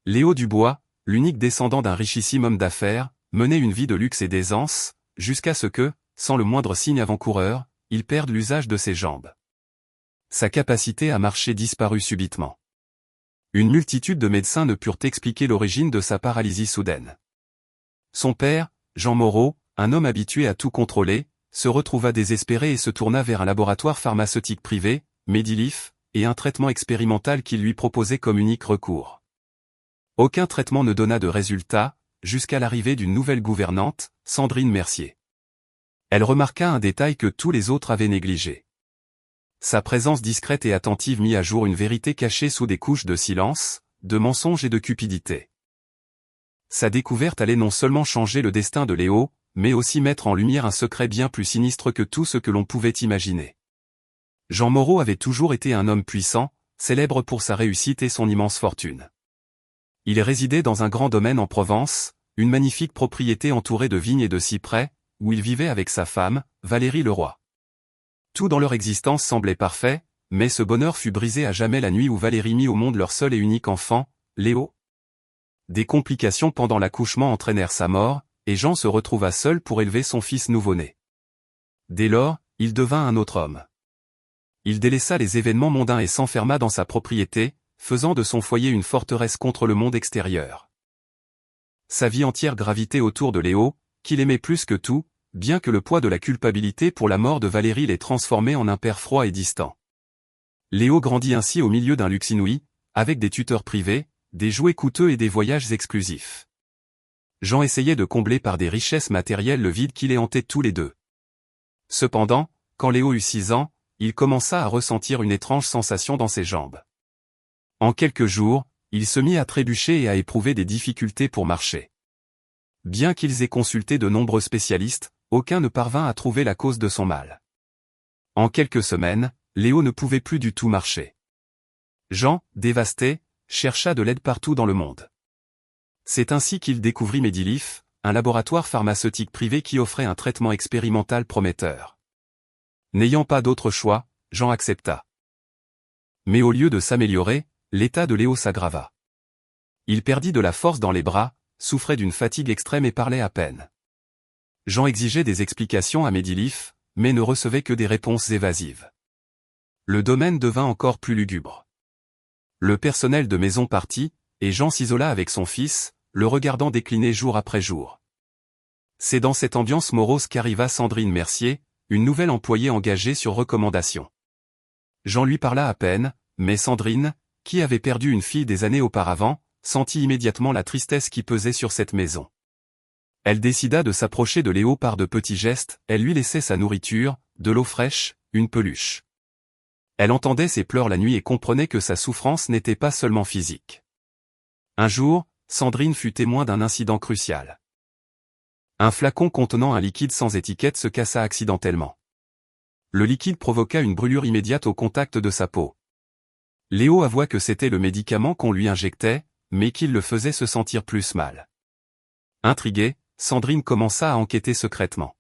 Léo Dubois, l'unique descendant d'un richissime homme d'affaires, menait une vie de luxe et d'aisance, jusqu'à ce que, sans le moindre signe avant-coureur, il perde l'usage de ses jambes. Sa capacité à marcher disparut subitement. Une multitude de médecins ne purent expliquer l'origine de sa paralysie soudaine. Son père, Jean Moreau, un homme habitué à tout contrôler, se retrouva désespéré et se tourna vers un laboratoire pharmaceutique privé, Medilif, et un traitement expérimental qu'il lui proposait comme unique recours. Aucun traitement ne donna de résultat, jusqu'à l'arrivée d'une nouvelle gouvernante, Sandrine Mercier. Elle remarqua un détail que tous les autres avaient négligé. Sa présence discrète et attentive mit à jour une vérité cachée sous des couches de silence, de mensonges et de cupidité. Sa découverte allait non seulement changer le destin de Léo, mais aussi mettre en lumière un secret bien plus sinistre que tout ce que l'on pouvait imaginer. Jean Moreau avait toujours été un homme puissant, célèbre pour sa réussite et son immense fortune. Il résidait dans un grand domaine en Provence, une magnifique propriété entourée de vignes et de cyprès, où il vivait avec sa femme, Valérie Leroy. Tout dans leur existence semblait parfait, mais ce bonheur fut brisé à jamais la nuit où Valérie mit au monde leur seul et unique enfant, Léo. Des complications pendant l'accouchement entraînèrent sa mort, et Jean se retrouva seul pour élever son fils nouveau-né. Dès lors, il devint un autre homme. Il délaissa les événements mondains et s'enferma dans sa propriété, faisant de son foyer une forteresse contre le monde extérieur. Sa vie entière gravitait autour de Léo, qu'il aimait plus que tout, bien que le poids de la culpabilité pour la mort de Valérie l'ait transformé en un père froid et distant. Léo grandit ainsi au milieu d'un luxe inouï, avec des tuteurs privés, des jouets coûteux et des voyages exclusifs. Jean essayait de combler par des richesses matérielles le vide qui les hantait tous les deux. Cependant, quand Léo eut 6 ans, il commença à ressentir une étrange sensation dans ses jambes. En quelques jours, il se mit à trébucher et à éprouver des difficultés pour marcher. Bien qu'ils aient consulté de nombreux spécialistes, aucun ne parvint à trouver la cause de son mal. En quelques semaines, Léo ne pouvait plus du tout marcher. Jean, dévasté, chercha de l'aide partout dans le monde. C'est ainsi qu'il découvrit Medilif, un laboratoire pharmaceutique privé qui offrait un traitement expérimental prometteur. N'ayant pas d'autre choix, Jean accepta. Mais au lieu de s'améliorer, l'état de Léo s'aggrava. Il perdit de la force dans les bras, souffrait d'une fatigue extrême et parlait à peine. Jean exigeait des explications à Medilif, mais ne recevait que des réponses évasives. Le domaine devint encore plus lugubre. Le personnel de maison partit, et Jean s'isola avec son fils, le regardant décliner jour après jour. C'est dans cette ambiance morose qu'arriva Sandrine Mercier, une nouvelle employée engagée sur recommandation. Jean lui parla à peine, mais Sandrine, qui avait perdu une fille des années auparavant, sentit immédiatement la tristesse qui pesait sur cette maison. Elle décida de s'approcher de Léo par de petits gestes, elle lui laissait sa nourriture, de l'eau fraîche, une peluche. Elle entendait ses pleurs la nuit et comprenait que sa souffrance n'était pas seulement physique. Un jour, Sandrine fut témoin d'un incident crucial. Un flacon contenant un liquide sans étiquette se cassa accidentellement. Le liquide provoqua une brûlure immédiate au contact de sa peau. Léo avoua que c'était le médicament qu'on lui injectait, mais qu'il le faisait se sentir plus mal. Intriguée, Sandrine commença à enquêter secrètement.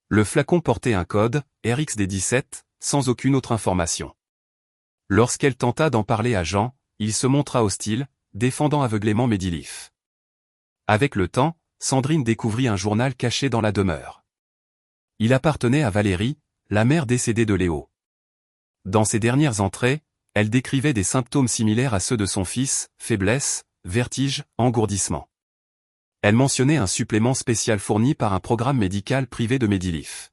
Le flacon portait un code, RXD17, sans aucune autre information. Lorsqu'elle tenta d'en parler à Jean, il se montra hostile, défendant aveuglément Medilif. Avec le temps, Sandrine découvrit un journal caché dans la demeure. Il appartenait à Valérie, la mère décédée de Léo. Dans ses dernières entrées, elle décrivait des symptômes similaires à ceux de son fils, faiblesse, vertige, engourdissement. Elle mentionnait un supplément spécial fourni par un programme médical privé de Medilif.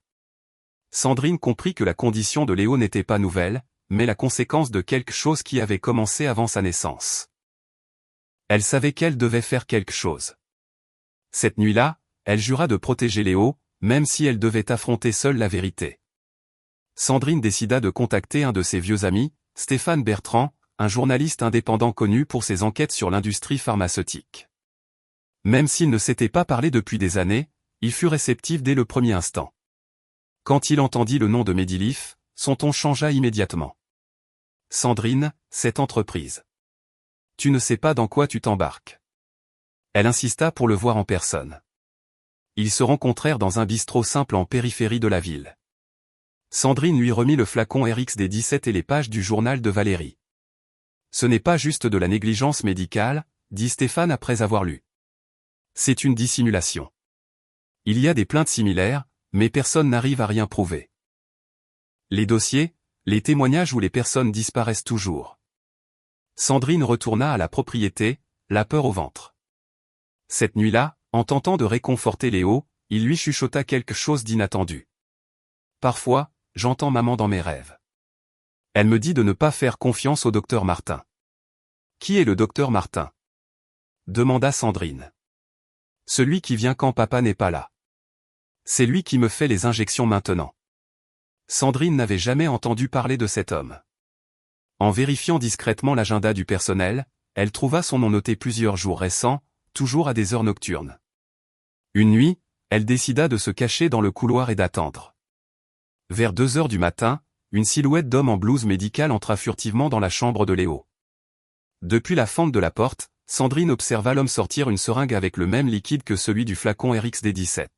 Sandrine comprit que la condition de Léo n'était pas nouvelle, mais la conséquence de quelque chose qui avait commencé avant sa naissance. Elle savait qu'elle devait faire quelque chose. Cette nuit-là, elle jura de protéger Léo, même si elle devait affronter seule la vérité. Sandrine décida de contacter un de ses vieux amis, Stéphane Bertrand, un journaliste indépendant connu pour ses enquêtes sur l'industrie pharmaceutique. Même s'il ne s'était pas parlé depuis des années, il fut réceptif dès le premier instant. Quand il entendit le nom de Medilif, son ton changea immédiatement. « Sandrine, cette entreprise. Tu ne sais pas dans quoi tu t'embarques. » Elle insista pour le voir en personne. Ils se rencontrèrent dans un bistrot simple en périphérie de la ville. Sandrine lui remit le flacon RXD17 et les pages du journal de Valérie. « Ce n'est pas juste de la négligence médicale, dit Stéphane après avoir lu. C'est une dissimulation. Il y a des plaintes similaires, mais personne n'arrive à rien prouver. Les dossiers, les témoignages où les personnes disparaissent toujours. Sandrine retourna à la propriété, la peur au ventre. Cette nuit-là, en tentant de réconforter Léo, il lui chuchota quelque chose d'inattendu. Parfois, j'entends maman dans mes rêves. Elle me dit de ne pas faire confiance au docteur Martin. Qui est le docteur Martin? Demanda Sandrine. Celui qui vient quand papa n'est pas là. C'est lui qui me fait les injections maintenant. Sandrine n'avait jamais entendu parler de cet homme. En vérifiant discrètement l'agenda du personnel, elle trouva son nom noté plusieurs jours récents, toujours à des heures nocturnes. Une nuit, elle décida de se cacher dans le couloir et d'attendre. Vers 2 heures du matin, une silhouette d'homme en blouse médicale entra furtivement dans la chambre de Léo. Depuis la fente de la porte, Sandrine observa l'homme sortir une seringue avec le même liquide que celui du flacon RxD17.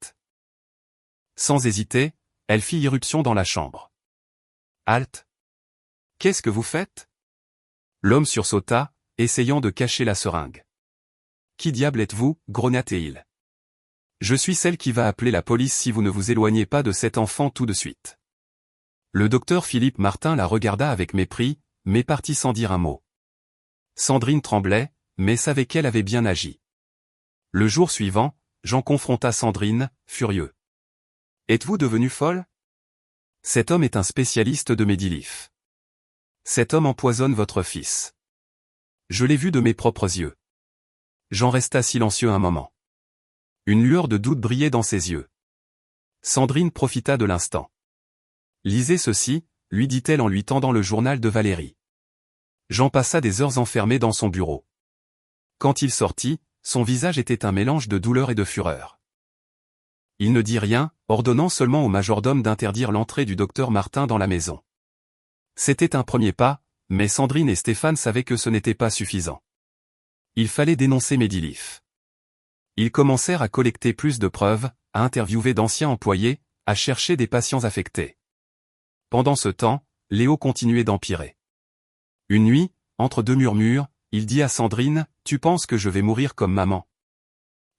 Sans hésiter, elle fit irruption dans la chambre. « Halte! Qu'est-ce que vous faites ?» L'homme sursauta, essayant de cacher la seringue. « Qui diable êtes-vous » grogna-t-il. « Je suis celle qui va appeler la police si vous ne vous éloignez pas de cet enfant tout de suite. » Le docteur Philippe Martin la regarda avec mépris, mais partit sans dire un mot. Sandrine tremblait, mais savait qu'elle avait bien agi. Le jour suivant, Jean confronta Sandrine, furieux. « Êtes-vous devenue folle ? Cet homme est un spécialiste de Medilif. Cet homme empoisonne votre fils. Je l'ai vu de mes propres yeux. » Jean resta silencieux un moment. Une lueur de doute brillait dans ses yeux. Sandrine profita de l'instant. « Lisez ceci », lui dit-elle en lui tendant le journal de Valérie. Jean passa des heures enfermé dans son bureau. Quand il sortit, son visage était un mélange de douleur et de fureur. Il ne dit rien, ordonnant seulement au majordome d'interdire l'entrée du docteur Martin dans la maison. C'était un premier pas, mais Sandrine et Stéphane savaient que ce n'était pas suffisant. Il fallait dénoncer Medilif. Ils commencèrent à collecter plus de preuves, à interviewer d'anciens employés, à chercher des patients affectés. Pendant ce temps, Léo continuait d'empirer. Une nuit, entre deux murmures, il dit à Sandrine, « Tu penses que je vais mourir comme maman ?»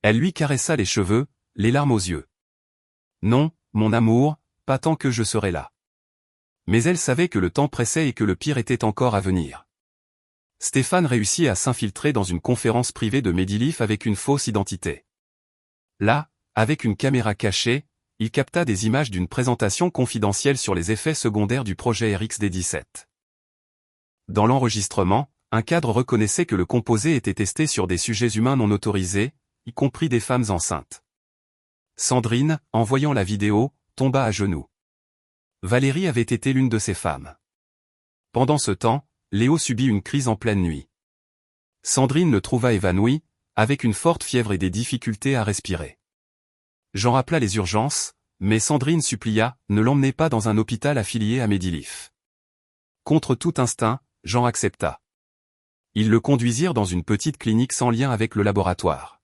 Elle lui caressa les cheveux, les larmes aux yeux. « Non, mon amour, pas tant que je serai là. » Mais elle savait que le temps pressait et que le pire était encore à venir. Stéphane réussit à s'infiltrer dans une conférence privée de Medilif avec une fausse identité. Là, avec une caméra cachée, il capta des images d'une présentation confidentielle sur les effets secondaires du projet RxD17. Dans l'enregistrement, un cadre reconnaissait que le composé était testé sur des sujets humains non autorisés, y compris des femmes enceintes. Sandrine, en voyant la vidéo, tomba à genoux. Valérie avait été l'une de ces femmes. Pendant ce temps, Léo subit une crise en pleine nuit. Sandrine le trouva évanoui, avec une forte fièvre et des difficultés à respirer. Jean rappela les urgences, mais Sandrine supplia, ne l'emmenez pas dans un hôpital affilié à Medilif. Contre tout instinct, Jean accepta. Ils le conduisirent dans une petite clinique sans lien avec le laboratoire.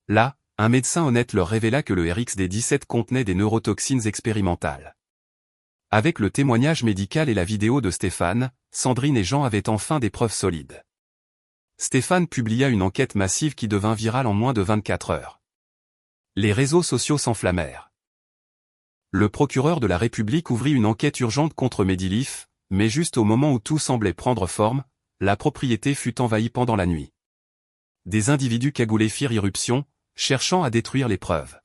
Là, un médecin honnête leur révéla que le RxD17 contenait des neurotoxines expérimentales. Avec le témoignage médical et la vidéo de Stéphane, Sandrine et Jean avaient enfin des preuves solides. Stéphane publia une enquête massive qui devint virale en moins de 24 heures. Les réseaux sociaux s'enflammèrent. Le procureur de la République ouvrit une enquête urgente contre Medilif, mais juste au moment où tout semblait prendre forme, la propriété fut envahie pendant la nuit. Des individus cagoulés firent irruption, cherchant à détruire les preuves.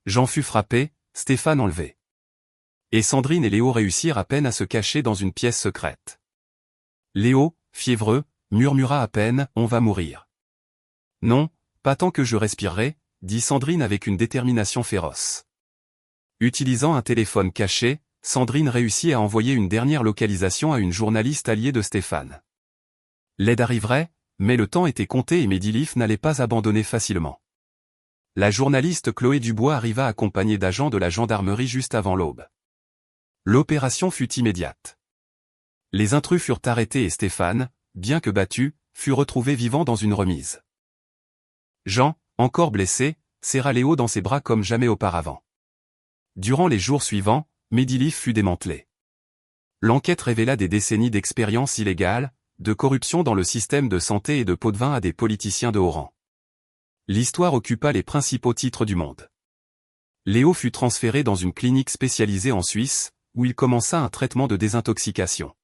Jean fut frappé, Stéphane enlevé. Et Sandrine et Léo réussirent à peine à se cacher dans une pièce secrète. Léo, fiévreux, murmura à peine, « On va mourir. » « Non, pas tant que je respirerai, » dit Sandrine avec une détermination féroce. Utilisant un téléphone caché, Sandrine réussit à envoyer une dernière localisation à une journaliste alliée de Stéphane. L'aide arriverait, mais le temps était compté et Medilif n'allait pas abandonner facilement. La journaliste Chloé Dubois arriva accompagnée d'agents de la gendarmerie juste avant l'aube. L'opération fut immédiate. Les intrus furent arrêtés et Stéphane, bien que battu, fut retrouvé vivant dans une remise. Jean, encore blessé, serra Léo dans ses bras comme jamais auparavant. Durant les jours suivants, Medilif fut démantelé. L'enquête révéla des décennies d'expériences illégales, de corruption dans le système de santé et de pots de vin à des politiciens de haut rang. L'histoire occupa les principaux titres du monde. Léo fut transféré dans une clinique spécialisée en Suisse, où il commença un traitement de désintoxication.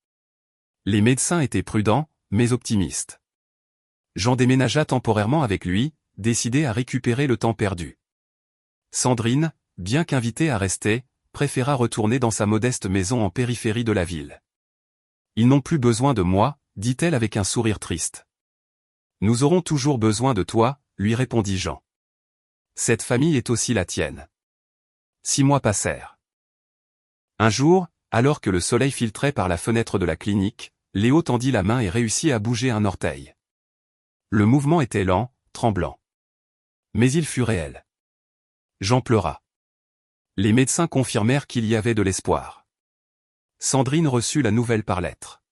Les médecins étaient prudents, mais optimistes. Jean déménagea temporairement avec lui, décidé à récupérer le temps perdu. Sandrine, bien qu'invitée à rester, préféra retourner dans sa modeste maison en périphérie de la ville. « Ils n'ont plus besoin de moi, dit-elle avec un sourire triste. « Nous aurons toujours besoin de toi, lui répondit Jean. Cette famille est aussi la tienne. » 6 mois passèrent. Un jour, alors que le soleil filtrait par la fenêtre de la clinique, Léo tendit la main et réussit à bouger un orteil. Le mouvement était lent, tremblant. Mais il fut réel. Jean pleura. Les médecins confirmèrent qu'il y avait de l'espoir. Sandrine reçut la nouvelle par lettre.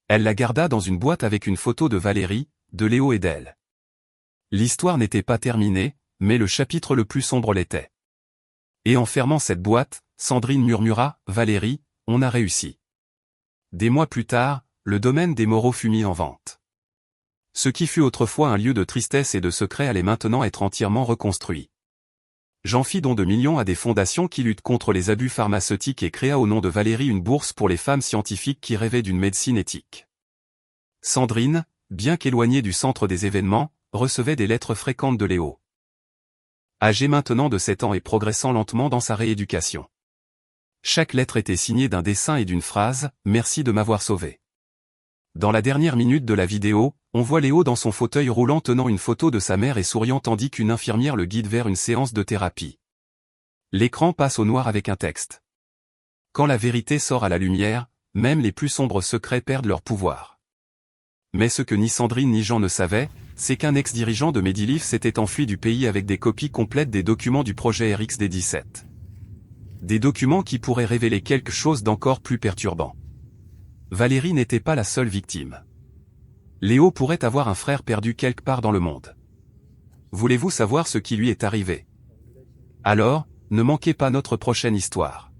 Elle la garda dans une boîte avec une photo de Valérie, de Léo et d'elle. L'histoire n'était pas terminée, mais le chapitre le plus sombre l'était. Et en fermant cette boîte, Sandrine murmura « Valérie, on a réussi ». Des mois plus tard, le domaine des Moreau fut mis en vente. Ce qui fut autrefois un lieu de tristesse et de secret allait maintenant être entièrement reconstruit. Jean fit don de millions à des fondations qui luttent contre les abus pharmaceutiques et créa au nom de Valérie une bourse pour les femmes scientifiques qui rêvaient d'une médecine éthique. Sandrine, bien qu'éloignée du centre des événements, recevait des lettres fréquentes de Léo. Âgé maintenant de 7 ans et progressant lentement dans sa rééducation. Chaque lettre était signée d'un dessin et d'une phrase « Merci de m'avoir sauvé ». Dans la dernière minute de la vidéo, on voit Léo dans son fauteuil roulant tenant une photo de sa mère et souriant tandis qu'une infirmière le guide vers une séance de thérapie. L'écran passe au noir avec un texte. Quand la vérité sort à la lumière, même les plus sombres secrets perdent leur pouvoir. Mais ce que ni Sandrine ni Jean ne savaient, c'est qu'un ex-dirigeant de Medilife s'était enfui du pays avec des copies complètes des documents du projet RxD17. Des documents qui pourraient révéler quelque chose d'encore plus perturbant. Valérie n'était pas la seule victime. Léo pourrait avoir un frère perdu quelque part dans le monde. Voulez-vous savoir ce qui lui est arrivé? Alors, ne manquez pas notre prochaine histoire.